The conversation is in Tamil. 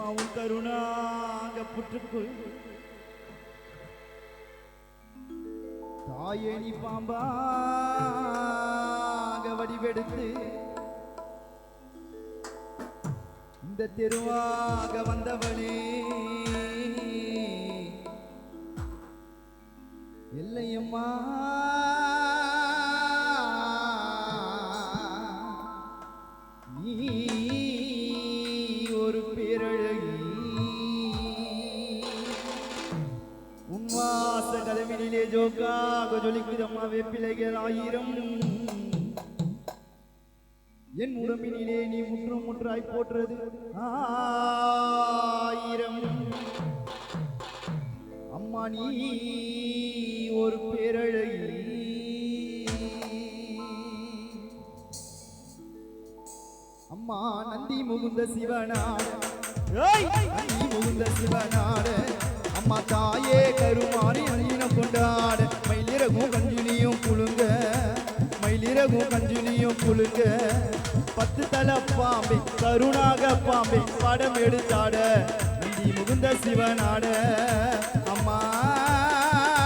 அம்மாவும் கருணாக புற்றுக்குள் தாயணி பாம்பாக வடிவெடுத்து இந்த தெருவாக வந்தவனே இல்லையம்மா நீ ஒரு பேரழகி உன்வாச கதவினிலே ஜோக்காக ஜொலிக்குதம்மா வேப்பிலைகள் ஆயிரம் என் உடம்பினிலே நீ முற்றும் முற்றாய் போற்றது ஆயிரம் அம்மா நீ ஒரு பேரழகி அம்மா நந்தி முகுந்த சிவனாட நந்தி முகுந்த சிவனாட அம்மா தாயே கருமாறி அழியின கொண்டாட மயிலிறகும் கஞ்சுனியும் குழுங்க மயிலிறகும் கஞ்சுனியும் குழுங்க பத்து தல பாம்பை கருணாக பாம்பை படம் எடுத்தாட நந்தி முகுந்த சிவனாட அம்மா